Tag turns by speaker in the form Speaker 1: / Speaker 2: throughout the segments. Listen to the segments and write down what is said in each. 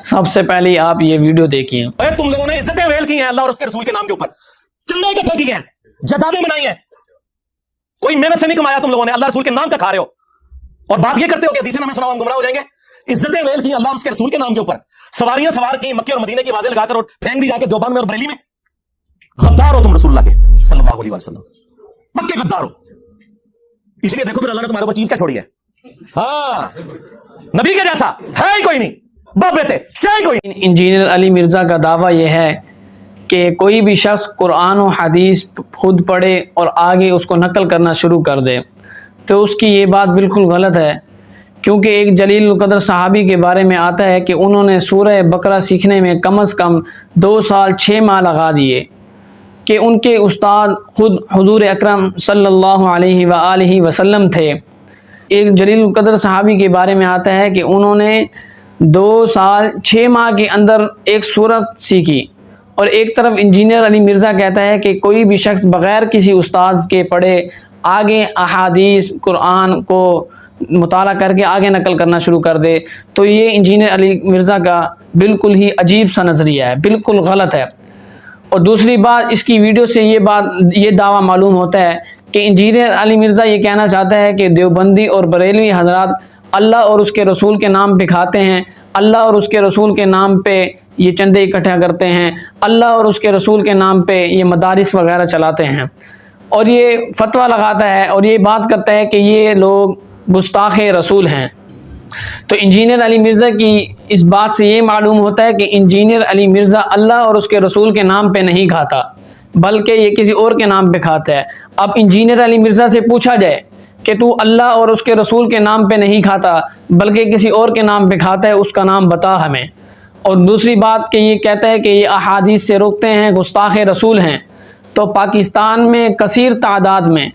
Speaker 1: سب سے پہلے آپ یہ ویڈیو دیکھیے.
Speaker 2: تم لوگوں نے عزتیں ویل کی ہیں اللہ اور اس کے رسول کے نام کے اوپر, چندے اکٹھے کیے ہیں, جدادیں بنائی ہیں, کوئی محنت سے نہیں کمایا تم لوگوں نے, اللہ رسول کے نام کا کھا رہے ہو, اور بات یہ کرتے ہو کہ حدیثیں ہمیں سناؤ ہم گمراہ ہو جائیں گے. عزتیں ویل کی اللہ اور اس کے رسول کے نام کے اوپر, سواریاں سوار کی مکے اور مدینے کی آوازیں لگا کر اور پھینک دی جا کے دیوبند میں اور بریلی میں. غدار ہو تم رسول اللہ کے صلی اللہ علیہ وسلم, پکے غدار ہو. اس لیے دیکھو پھر اللہ نے تمہارے اوپر چیز کیا چھوڑی ہے. ہاں نبی کے جیسا ہے ہی کوئی نہیں, باپ بیٹے شے کوئی نہیں.
Speaker 1: انجینئر علی مرزا کا دعویٰ یہ ہے کہ کوئی بھی شخص قرآن و حدیث خود پڑھے اور آگے اس کو نقل کرنا شروع کر دے تو اس کی یہ بات بالکل غلط ہے, کیونکہ ایک جلیل القدر صحابی کے بارے میں آتا ہے کہ انہوں نے سورہ بقرہ سیکھنے میں کم از کم 2 سال 6 ماہ لگا دیے, کہ ان کے استاد خود حضور اکرم صلی اللہ علیہ وآلہ وسلم تھے. ایک جلیل القدر صحابی کے بارے میں آتا ہے کہ انہوں نے 2 سال 6 ماہ کے اندر ایک سورت سیکھی, اور ایک طرف انجینئر علی مرزا کہتا ہے کہ کوئی بھی شخص بغیر کسی استاد کے پڑھے آگے احادیث قرآن کو مطالعہ کر کے آگے نقل کرنا شروع کر دے, تو یہ انجینئر علی مرزا کا بالکل ہی عجیب سا نظریہ ہے, بالکل غلط ہے. اور دوسری بات, اس کی ویڈیو سے یہ دعویٰ معلوم ہوتا ہے کہ انجینئر علی مرزا یہ کہنا چاہتا ہے کہ دیوبندی اور بریلوی حضرات اللہ اور اس کے رسول کے نام پہ کھاتے ہیں, اللہ اور اس کے رسول کے نام پہ یہ چندے اکٹھا کرتے ہیں, اللہ اور اس کے رسول کے نام پہ یہ مدارس وغیرہ چلاتے ہیں, اور یہ فتویٰ لگاتا ہے اور یہ بات کرتا ہے کہ یہ لوگ گستاخ رسول ہیں. تو انجینئر علی مرزا کی اس بات سے یہ معلوم ہوتا ہے کہ انجینئر علی مرزا اللہ اور اس کے رسول کے نام پہ نہیں کھاتا, بلکہ یہ کسی اور کے نام پہ کھاتا ہے. اب انجینئر علی مرزا سے پوچھا جائے کہ تو اللہ اور اس کے رسول کے نام پہ نہیں کھاتا بلکہ کسی اور کے نام پہ کھاتا ہے, اس کا نام بتا ہمیں. اور دوسری بات کہ یہ کہتا ہے کہ یہ احادیث سے روکتے ہیں, گستاخ رسول ہیں. تو پاکستان میں کثیر تعداد میں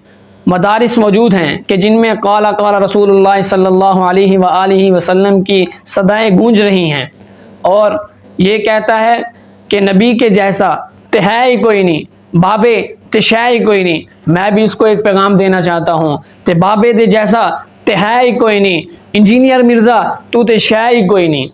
Speaker 1: مدارس موجود ہیں کہ جن میں قال رسول اللہ صلی اللہ علیہ وآلہ وسلم کی صدائیں گونج رہی ہیں, اور یہ کہتا ہے کہ نبی کے جیسا تے ہے ہی کوئی نہیں, بابے تے شے ہی کوئی نہیں. میں بھی اس کو ایک پیغام دینا چاہتا ہوں, تے بابے دے جیسا تے ہے ہی کوئی نہیں, انجینئر مرزا تو تے شے ہی کوئی نہیں.